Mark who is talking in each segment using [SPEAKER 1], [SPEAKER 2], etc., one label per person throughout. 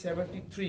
[SPEAKER 1] 73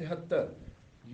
[SPEAKER 1] 73।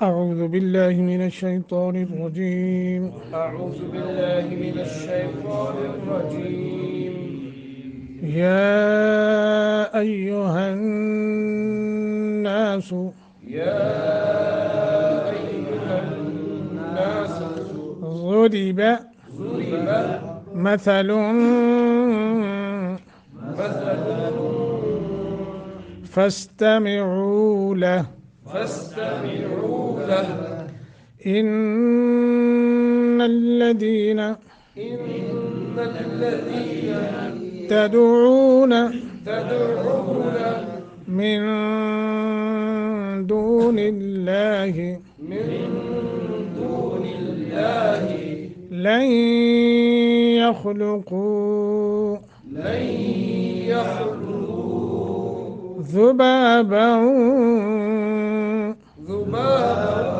[SPEAKER 2] أعوذ بالله من الشيطان الرجيم
[SPEAKER 1] أعوذ بالله من الشيطان الرجيم
[SPEAKER 2] يا أيها الناس
[SPEAKER 1] يا أيها الناس
[SPEAKER 2] ضرب
[SPEAKER 1] ضرب
[SPEAKER 2] مثل
[SPEAKER 1] مثل
[SPEAKER 2] فاستمعوا له
[SPEAKER 1] فاستمعوا له
[SPEAKER 2] إن الذين
[SPEAKER 1] إن الذين
[SPEAKER 2] تدعون
[SPEAKER 1] تدعون
[SPEAKER 2] من دون الله
[SPEAKER 1] من دون الله
[SPEAKER 2] لن يخلقوا
[SPEAKER 1] لن يخلقوا
[SPEAKER 2] ذبابا
[SPEAKER 1] ذبابا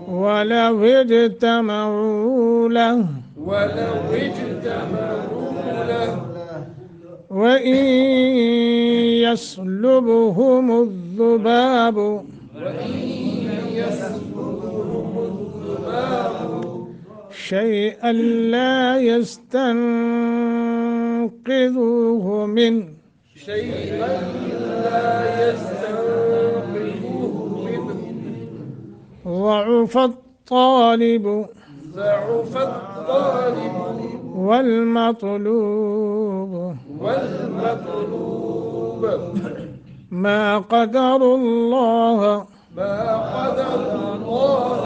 [SPEAKER 2] ولو اجتمعوا له
[SPEAKER 1] ولو اجتمعوا له
[SPEAKER 2] وإن يسلبهم الذباب
[SPEAKER 1] وإن يسلبهم الذباب
[SPEAKER 2] شيئا لا يستنقذوه منه
[SPEAKER 1] شيئا لا يستنقذوه منه
[SPEAKER 2] ضعف الطالب
[SPEAKER 1] ضعف الطالب
[SPEAKER 2] والمطلوب
[SPEAKER 1] والمطلوب
[SPEAKER 2] ما قدر الله
[SPEAKER 1] ما قدر الله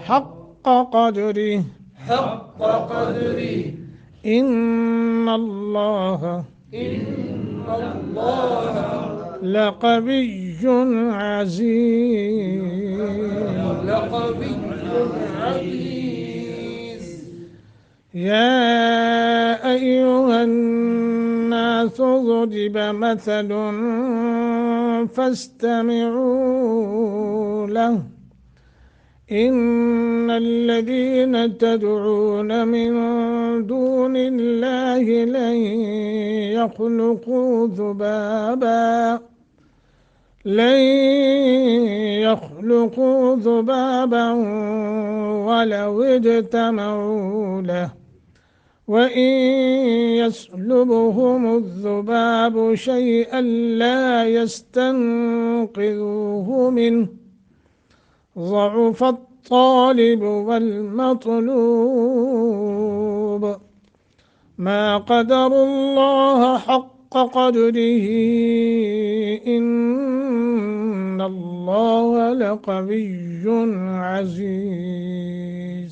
[SPEAKER 2] حق قدره
[SPEAKER 1] حق قدره
[SPEAKER 2] إن الله
[SPEAKER 1] إن الله
[SPEAKER 2] لقوي عزيز
[SPEAKER 1] لقوي عزيز
[SPEAKER 2] يا أيها الناس ضرب مثل فاستمعوا له إن الذين تدعون من دون الله لن يخلقوا ذبابا ولو اجتمعوا له وإن يسلبهم الذباب شيئا لا يستنقذوه منه ضعف الطالب والمطلوب ما قدر الله حق قدره إن الله لقوي عزيز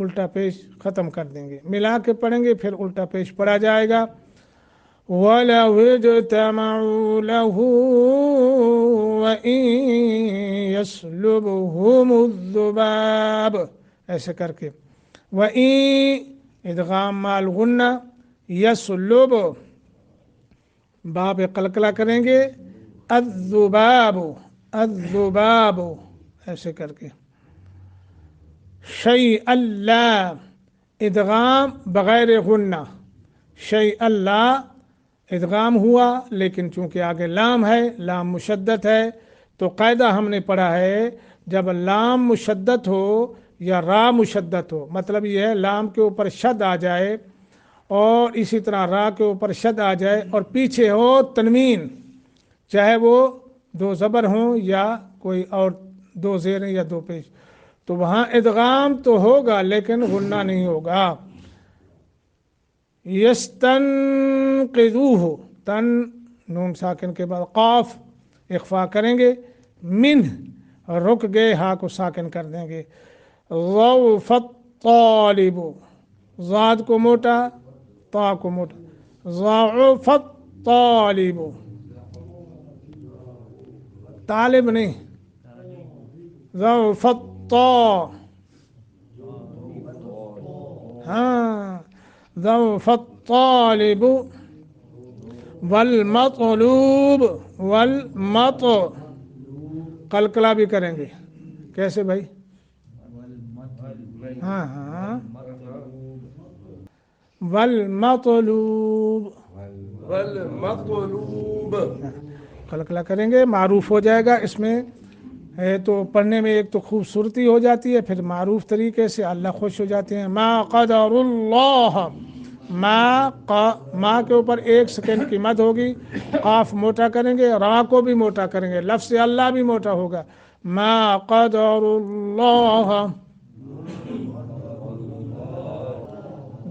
[SPEAKER 2] الٹا پیش ختم کر دیں گے، ملا کے پڑھیں گے پھر الٹا پیش پڑھا جائے گا۔ وَلَوِ اجْتَمَعُوا لَهُ وَإِن يَسْلُبْهُمُ الذُّبَابُ، ایسے کر کے وَإِن ادغام مال غنہ، یسلب باب قلقلہ کریں گے، الذباب الذباب ایسے کر کے، شیء اللہ ادغام بغیر غنہ، شیء اللہ ادغام ہوا لیکن چونکہ آگے لام ہے، لام مشدد ہے، تو قاعدہ ہم نے پڑھا ہے جب لام مشدد ہو یا را مشدد ہو، مطلب یہ ہے لام کے اوپر شد آ جائے اور اسی طرح را کے اوپر شد آ جائے اور پیچھے ہو تنوین، چاہے وہ دو زبر ہوں یا کوئی اور دو زیریں یا دو پیش، تو وہاں ادغام تو ہوگا لیکن غنہ نہیں ہوگا۔ یستنقذوہ، تن نون ساکن کے بعد قاف اخفا کریں گے، من رک گئے ہا کو ساکن کر دیں گے، ضعف الطالب، زاد کو موٹا تا کو موٹا، ضعف الطالب، طالب نہیں، ضعف الطا، ہاں ضعف الطالب والمطلوب، قلقلہ بھی کریں گے، کیسے بھائی؟ ہاں ہاں، والمطلوب
[SPEAKER 1] والمطلوب،
[SPEAKER 2] قلقلہ کریں گے، معروف ہو جائے گا، اس میں ہے تو پڑھنے میں ایک تو خوبصورتی ہو جاتی ہے، پھر معروف طریقے سے اللہ خوش ہو جاتے ہیں۔ ما قدر اللہ، ما کے اوپر 1 سیکنڈ کی مد ہوگی، قاف موٹا کریں گے، را کو بھی موٹا کریں گے، لفظ اللہ بھی موٹا ہوگا، ما قدر اللہ،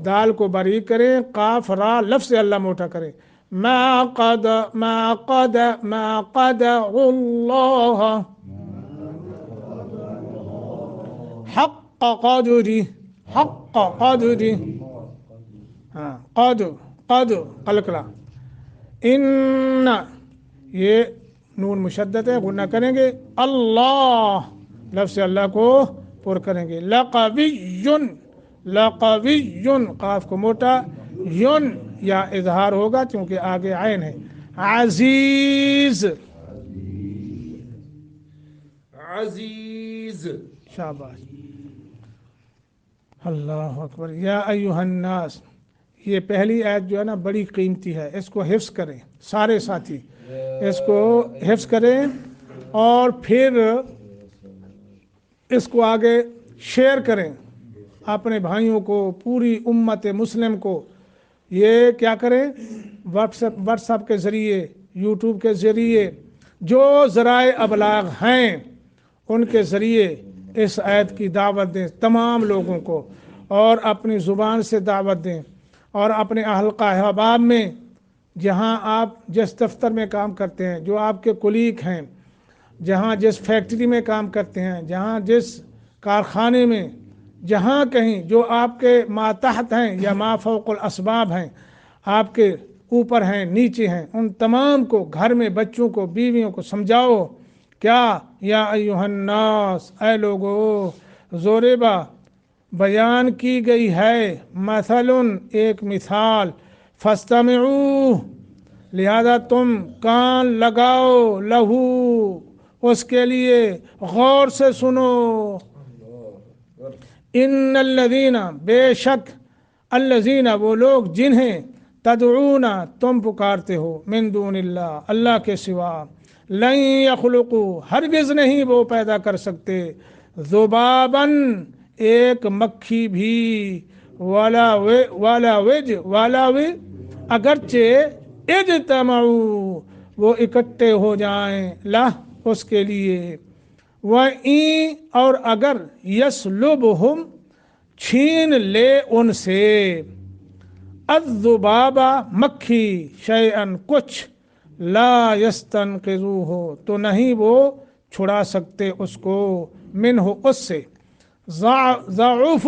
[SPEAKER 2] دال کو باریک کریں، قاف را لفظ اللہ موٹا کریں، ما قدر اللہ حق قدری، حق قدری، ہاں قد قلقلہ، ان یہ نون مشدد ہے، غنہ کریں گے، اللہ لفظ اللہ کو پر کریں گے، لقوی قاف کو موٹا، یون یا اظہار ہوگا چونکہ آگے عین ہے، عزیز،
[SPEAKER 1] عزیز،
[SPEAKER 2] شاباش، اللہ اکبر۔ یا ایھا الناس، یہ پہلی آیت جو ہے نا بڑی قیمتی ہے، اس کو حفظ کریں سارے ساتھی، اس کو حفظ کریں اور پھر اس کو آگے شیئر کریں اپنے بھائیوں کو، پوری امت مسلم کو، یہ کیا کریں، واٹس ایپ کے ذریعے، یوٹیوب کے ذریعے، جو ذرائع ابلاغ ہیں ان کے ذریعے اس آیت کی دعوت دیں تمام لوگوں کو، اور اپنی زبان سے دعوت دیں، اور اپنے حلقہ احباب میں، جہاں آپ جس دفتر میں کام کرتے ہیں، جو آپ کے کولیگ ہیں، جہاں جس فیکٹری میں کام کرتے ہیں، جہاں جس کارخانے میں، جہاں کہیں جو آپ کے ماتحت ہیں یا ما فوق الاسباب ہیں، آپ کے اوپر ہیں نیچے ہیں، ان تمام کو، گھر میں بچوں کو، بیویوں کو سمجھاؤ، کیا یا ایھا الناس، اے لوگو، ضربا بیان کی گئی ہے، مثل ایک مثال، فاستمعوا لہذا تم کان لگاؤ، لہو اس کے لیے، غور سے سنو، ان الذین بے شک، الذین وہ لوگ جنہیں، تدعون تم پکارتے ہو، من دون اللہ اللہ کے سوا، لن یخلقوا ہرگز نہیں وہ پیدا کر سکتے، ذباباً ایک مکھی بھی، ولا اگرچہ اجتمعوا وہ اکٹھے ہو جائیں، لہ اس کے لیے، وَإِن اور اگر یسلبہم چھین لے ان سے، الذباب مکھی، شیئن کچھ، لا یستنقذوہ تو نہیں وہ چھڑا سکتے اس کو، منہ اس سے، ضعف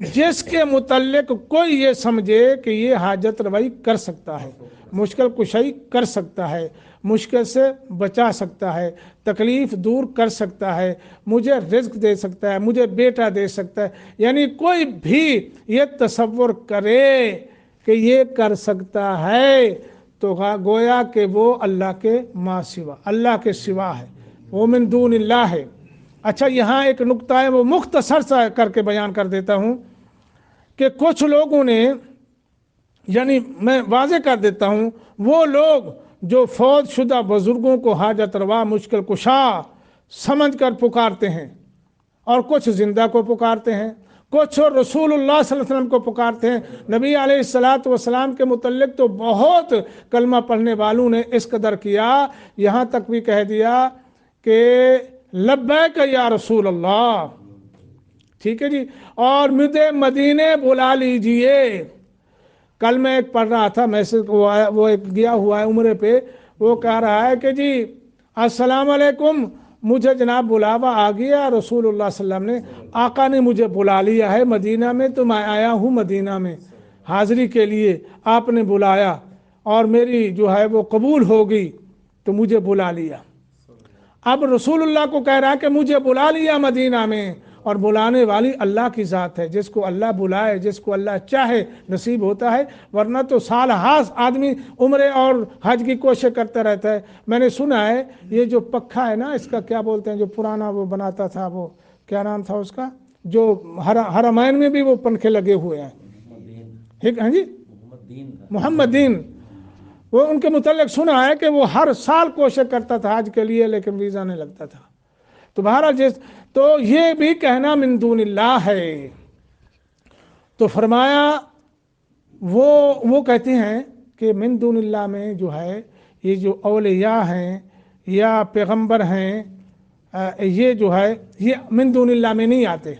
[SPEAKER 2] جس کے متعلق کوئی یہ سمجھے کہ یہ حاجت روائی کر سکتا ہے، مشکل کشائی کر سکتا ہے، مشکل سے بچا سکتا ہے، تکلیف دور کر سکتا ہے، مجھے رزق دے سکتا ہے، مجھے بیٹا دے سکتا ہے، یعنی کوئی بھی یہ تصور کرے کہ یہ کر سکتا ہے تو گویا کہ وہ اللہ کے ما سوا، اللہ کے سوا ہے، وہ من دون اللہ ہے۔ اچھا یہاں ایک نقطہ ہے وہ مختصر سا کر کے بیان کر دیتا ہوں کہ کچھ لوگوں نے، یعنی میں واضح کر دیتا ہوں، وہ لوگ جو فوت شدہ بزرگوں کو حاجت روا مشکل کشا سمجھ کر پکارتے ہیں، اور کچھ زندہ کو پکارتے ہیں، کچھ رسول اللہ صلی اللہ علیہ وسلم کو پکارتے ہیں۔ نبی علیہ السلام کے متعلق تو بہت کلمہ پڑھنے والوں نے اس قدر کیا، یہاں تک بھی کہہ دیا کہ لبیک یا رسول اللہ، ٹھیک ہے جی، اور مجھے مدینے بلا لیجئے۔ کل میں ایک پڑھ رہا تھا میسج، وہ ایک گیا ہوا ہے عمرے پہ، وہ کہہ رہا ہے کہ جی السلام علیکم، مجھے جناب بلاوا آ گیا، رسول اللہ صلی اللہ علیہ وسلم نے، آقا نے مجھے بلا لیا ہے مدینہ میں، تو میں آیا ہوں مدینہ میں حاضری کے لیے، آپ نے بلایا اور میری جو ہے وہ قبول ہو گئی تو مجھے بلا لیا۔ اب رسول اللہ کو کہہ رہا ہے کہ مجھے بلا لیا مدینہ میں، اور بلانے والی اللہ کی ذات ہے، جس کو اللہ بلائے، جس کو اللہ چاہے نصیب ہوتا ہے، ورنہ تو سال ہاس آدمی عمرے اور حج کی کوشش کرتا رہتا ہے۔ میں نے سنا ہے یہ جو پکھا ہے نا، اس کا کیا بولتے ہیں، جو پرانا وہ بناتا تھا، وہ کیا نام تھا اس کا، جو حرمین میں بھی وہ پنکھے لگے ہوئے ہیں، ٹھیک ہے جی، محمد دین، وہ ان کے متعلق سنا ہے کہ وہ ہر سال کوشش کرتا تھا حج کے لیے، لیکن ویزا نہیں لگتا تھا۔ تو بہرحال تو یہ بھی کہنا من دون اللہ ہے۔ تو فرمایا وہ کہتے ہیں کہ من دون اللہ میں جو ہے یہ جو اولیاء ہیں یا پیغمبر ہیں، یہ جو ہے یہ من دون اللہ میں نہیں آتے۔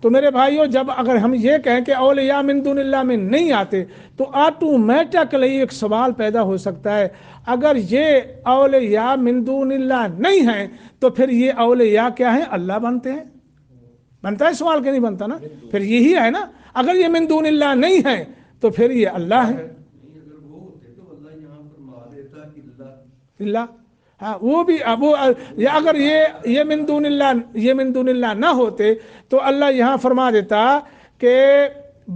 [SPEAKER 2] تو میرے بھائیوں، جب اگر ہم یہ کہیں کہ اولیاء من دون اللہ میں نہیں آتے تو آٹومیٹکلی ایک سوال پیدا ہو سکتا ہے، اگر یہ اولیاء من دون اللہ نہیں ہیں تو پھر یہ اولیاء کیا ہیں، اللہ بنتے ہیں؟ بنتا ہے سوال کہ نہیں بنتا نا؟ پھر یہی ہے نا، اگر یہ من دون اللہ نہیں ہیں تو پھر یہ اللہ ہیں۔
[SPEAKER 3] اگر وہ ہوتے تو اللہ یہاں فرما دیتا کہ
[SPEAKER 2] اللہ، ہاں وہ بھی اگر یہ من دون اللہ نہ ہوتے تو اللہ یہاں فرما دیتا کہ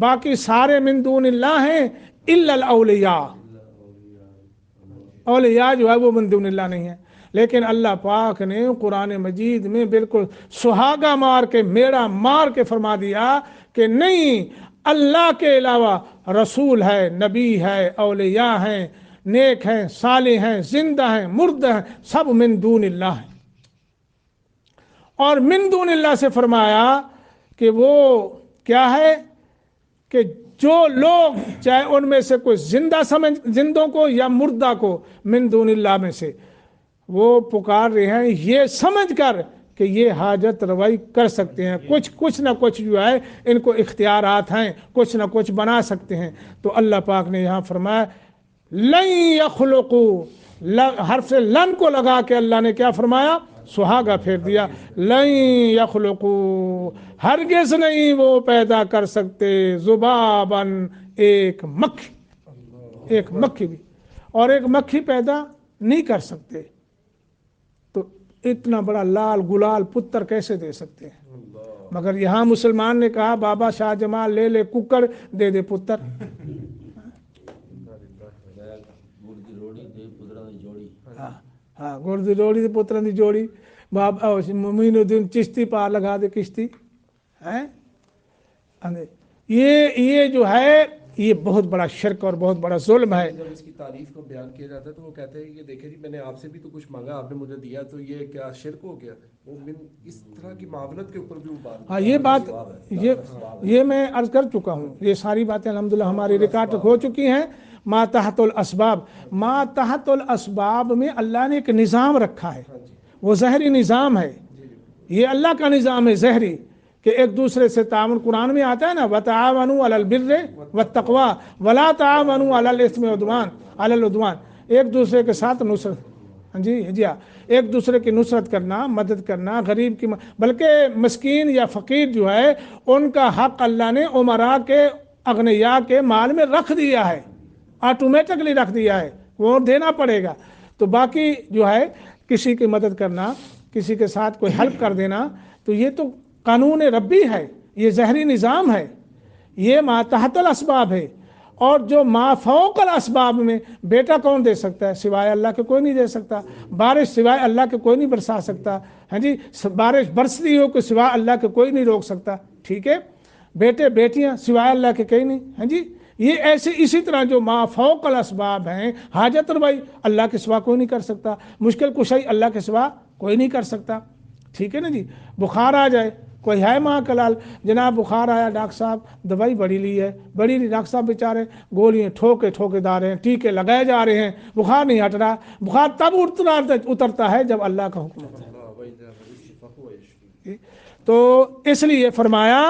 [SPEAKER 2] باقی سارے من دون اللہ ہیں الا الاولیاء، اولیاء جو ہے وہ من دون اللہ نہیں ہے۔ لیکن اللہ پاک نے قرآن مجید میں بالکل سہاگا مار کے، میڑا مار کے فرما دیا کہ نہیں، اللہ کے علاوہ رسول ہے، نبی ہے، اولیاء ہیں، نیک ہیں، صالح ہیں، زندہ ہیں، مردہ ہیں، سب من دون اللہ ہیں۔ اور من دون اللہ سے فرمایا کہ وہ کیا ہے کہ جو لوگ چاہے ان میں سے کوئی زندوں کو یا مردہ کو من دون اللہ میں سے وہ پکار رہے ہیں یہ سمجھ کر کہ یہ حاجت روائی کر سکتے ہیں، کچھ نہ کچھ جو ہے ان کو اختیارات ہیں، کچھ نہ کچھ بنا سکتے ہیں۔ تو اللہ پاک نے یہاں فرمایا لن یخلقوا، حرف لن کو لگا کے اللہ نے کیا فرمایا، سہاگا پھیر دیا، لن یخلقوا، ہرگز نہیں وہ پیدا کر سکتے، ذباباً، ایک مکھی بھی، اور ایک مکھی پیدا نہیں کر سکتے، تو اتنا بڑا لال گلال پتر کیسے دے سکتے ہیں؟ مگر یہاں مسلمان نے کہا بابا شاہ جمال لے لے ککڑ دے دے پتر۔ ہاں گردی روڑی دے پتران دی جوڑی، بابا ممین الدین چشتی پار لگا دے کشتی ہے۔ یہ جو ہے یہ بہت بڑا شرک اور بہت بڑا ظلم ہے۔
[SPEAKER 1] جب اس کی تعریف کو بیان کیا جاتا ہے تو وہ کہتے ہیں کہ دیکھیں جی میں نے آپ سے بھی تو کچھ مانگا، آپ نے مجھے دیا، تو یہ کیا شرک ہو گیا؟ وہ اس طرح کی معاملت کے اوپر بھی وہ بات،
[SPEAKER 2] ہاں یہ بات یہ میں عرض کر چکا ہوں، یہ ساری باتیں الحمدللہ ہماری ریکارڈ ہو چکی ہیں۔ ما تحت الاسباب، ما تحت الاسباب میں اللہ نے ایک نظام رکھا ہے، وہ ظاہری نظام ہے، یہ اللہ کا نظام ہے ظاہری، کہ ایک دوسرے سے تعاون، قرآن میں آتا ہے نا وَتَعَاوَنُوا عَلَى الْبِرِّ وَالتَّقْوَىٰ وَلَا تَعَاوَنُوا عَلَى الْإِثْمِ وَالْعُدْوَانِ، ایک دوسرے کے ساتھ نصرت، جی ہاں، ایک دوسرے کی نصرت کرنا، مدد کرنا، غریب کی بلکہ مسکین یا فقیر جو ہے ان کا حق اللہ نے امراء کے اغنیاء کے مال میں رکھ دیا ہے، آٹومیٹکلی رکھ دیا ہے، وہ دینا پڑے گا۔ تو باقی جو ہے کسی کی مدد کرنا، کسی کے ساتھ کوئی ہیلپ کر دینا، تو یہ تو قانون ربی ہے، یہ ظہری نظام ہے، یہ ما تحت الاسباب ہے۔ اور جو ما فوق الاسباب میں بیٹا کون دے سکتا ہے؟ سوائے اللہ کے کوئی نہیں دے سکتا۔ بارش سوائے اللہ کے کوئی نہیں برسا سکتا، ہاں جی، بارش برستی ہو کہ سوائے اللہ کے کوئی نہیں روک سکتا، ٹھیک ہے۔ بیٹے بیٹیاں سوائے اللہ کے کہیں نہیں، ہاں جی۔ یہ ایسے اسی طرح جو ما فوق الاسباب ہیں، حاجت روائی اللہ کے سوا کوئی نہیں کر سکتا، مشکل کشائی اللہ کے سوا کوئی نہیں کر سکتا، ٹھیک ہے نا جی۔ بخار آ جائے، کوئی ہے ماں کلال، جناب بخار آیا ڈاکٹر صاحب دوائی بڑی لی ہے، بڑی لی، ڈاکٹر صاحب بیچارے گولیاں ٹھوکے جا رہے ہیں، ٹیکے لگائے جا رہے ہیں، بخار نہیں ہٹ رہا۔ بخار تب اترتا ہے جب اللہ کا حکم ہوتا ہے۔ تو اس لیے فرمایا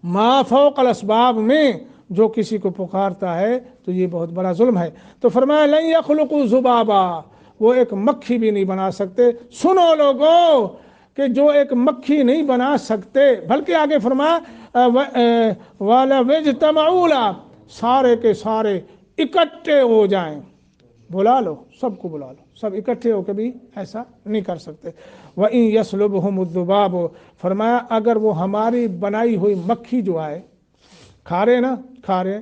[SPEAKER 2] ما فوق الاسباب میں جو کسی کو پکارتا ہے تو یہ بہت بڑا ظلم ہے۔ تو فرمایا لن یخلقوا ذبابا، وہ ایک مکھی بھی نہیں بنا سکتے۔ سنو لوگوں کہ جو ایک مکھی نہیں بنا سکتے، بلکہ آگے فرمایا وَلَوِ اجْتَمَعُوا لَهُ، سارے کے سارے اکٹھے ہو جائیں، بلا لو، سب کو بلا لو، سب اکٹھے ہو کے بھی ایسا نہیں کر سکتے۔ وَإِن يَسْلُبْهُمُ الذُّبَابُ، فرمایا اگر وہ ہماری بنائی ہوئی مکھی جو ہے، کھا رہے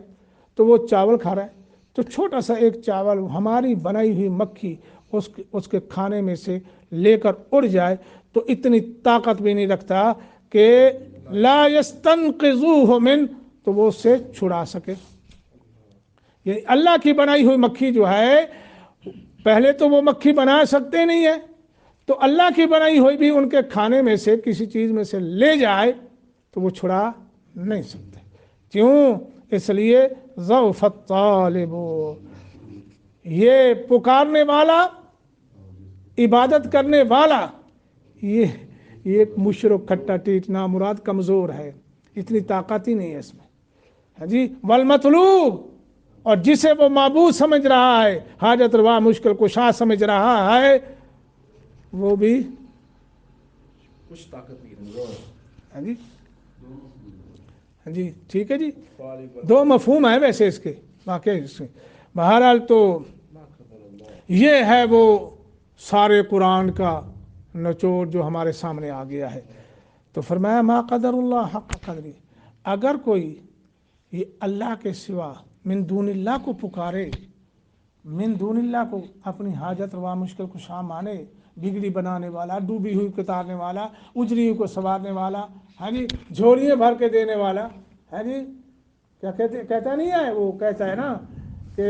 [SPEAKER 2] تو وہ چاول کھا رہا ہے، تو چھوٹا سا ایک چاول ہماری بنائی ہوئی مکھی اس کے کھانے میں سے لے کر اڑ جائے تو اتنی طاقت بھی نہیں رکھتا کہ لا یستنقذوہ من، تو وہ اس سے چھڑا سکے۔ یہ اللہ کی بنائی ہوئی مکھی جو ہے، پہلے تو وہ مکھی بنا سکتے نہیں ہے، تو اللہ کی بنائی ہوئی بھی ان کے کھانے میں سے کسی چیز میں سے لے جائے تو وہ چھڑا نہیں سکتے۔ کیوں؟ اس لیے ضعف الطالب، یہ پکارنے والا، عبادت کرنے والا، یہ ایک مشرک کھٹا ٹیٹ نامراد کمزور ہے، اتنی طاقت ہی نہیں ہے اس میں، ہاں جی۔ والمطلوب، اور جسے وہ معبود سمجھ رہا ہے، حاجت روا مشکل کشا سمجھ رہا ہے، وہ بھی
[SPEAKER 1] کچھ طاقت نہیں ہے۔
[SPEAKER 2] ہاں جی، ہاں جی، ٹھیک ہے جی۔ دو مفہوم ہیں ویسے اس کے، واقعی اس میں بہرحال تو یہ ہے وہ سارے قرآن کا نچوڑ جو ہمارے سامنے آ گیا ہے۔ تو فرمایا ما قدر اللہ حق قدری، اگر کوئی یہ اللہ کے سوا من دون اللہ کو پکارے، من دون اللہ کو اپنی حاجت روا مشکل کشا مانے، بگڑی بنانے والا، ڈوبی ہوئی کو اتارنے والا، اجری ہوئی کو سنوارنے والا، ہاں جی، جھولیاں بھر کے دینے والا، ہاں جی، کیا کہتا نہیں ہے، وہ کہتا ہے نا کہ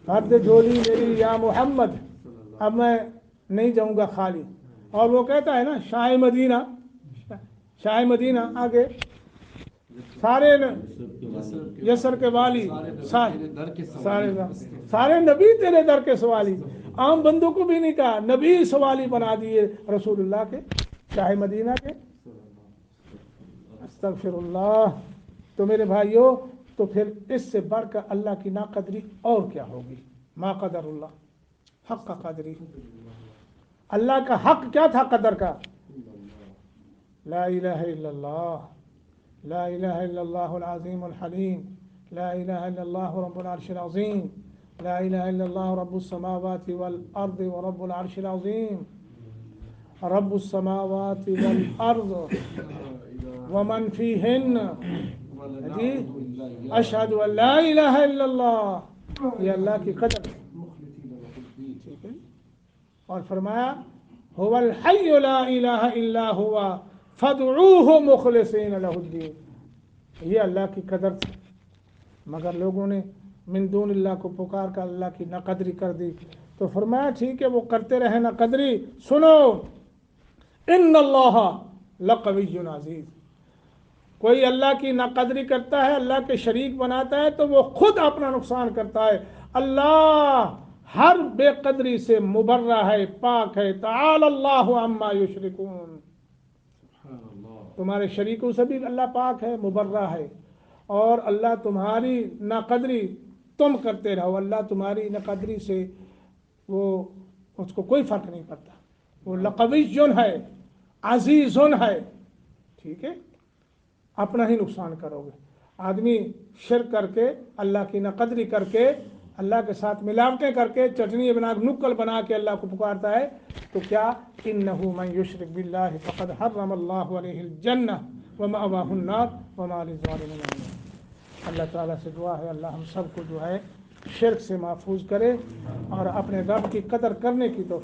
[SPEAKER 2] فرد جھولی میری یا محمد، اب میں نہیں جاؤں گا خالی۔ اور وہ کہتا ہے نا شاہ مدینہ آگے، سارے یسر کے والی، سارے نبی تیرے در کے سوالی، عام بندوں کو بھی نہیں کہا، نبی سوالی بنا دیے رسول اللہ کے، شاہ مدینہ کے۔ استغفر اللہ۔ تو میرے بھائیو، تو پھر اس سے بڑھ کر اللہ کی ناقدری اور کیا ہوگی؟ ما قدر اللہ حق کا قدری، اللہ کا حق کیا تھا قدر کا؟ لا الہ الا اللہ، لا الہ الا اللہ العظیم الحلیم، لا الہ الا اللہ رب العرش العظیم، لا الہ الا اللہ رب السماوات والارض ورب العرش العظیم، رب السماوات والارض ومن فیہن، اشہد ان لا الہ الا اللہ، یہ اللہ کی قدر ہے، ٹھیک ہے۔ اور فرمایا هو الحی لا الہ الا هو فادعوه مخلصین لہ الدین، یہ اللہ کی قدر تھی، مگر لوگوں نے من دون اللہ کو پکار کر اللہ کی ناقدری کر دی۔ تو فرمایا ٹھیک ہے، وہ کرتے رہے ناقدری، سنو ان اللہ لقوی عزیز، کوئی اللہ کی ناقدری کرتا ہے، اللہ کے شریک بناتا ہے تو وہ خود اپنا نقصان کرتا ہے۔ اللہ ہر بے قدری سے مبرہ ہے، پاک ہے، تعالی اللہ عما یشرکون، تمہارے شریکوں سے بھی اللہ پاک ہے، مبرہ ہے، اور اللہ تمہاری ناقدری تم کرتے رہو، اللہ تمہاری ناقدری سے وہ اس کو کوئی فرق نہیں پڑتا، وہ لقویٌ ہے، عزیزٌ ہے، ٹھیک ہے، اپنا ہی نقصان کرو گے۔ آدمی شرک کر کے، اللہ کی ناقدری کر کے، اللہ کے ساتھ ملاوٹیں کر کے، چٹنی بنا نکل بنا کے اللہ کو پکارتا ہے، تو کیا انہ من یشرک باللہ فقد حرم اللہ علیہ الجنہ ومأواہ النار وما للظالمین من نصیر۔ اللہ تعالیٰ سے دعا ہے اللہ ہم سب کو جو ہے شرک سے محفوظ کرے اور اپنے رب کی قدر کرنے کی توفیق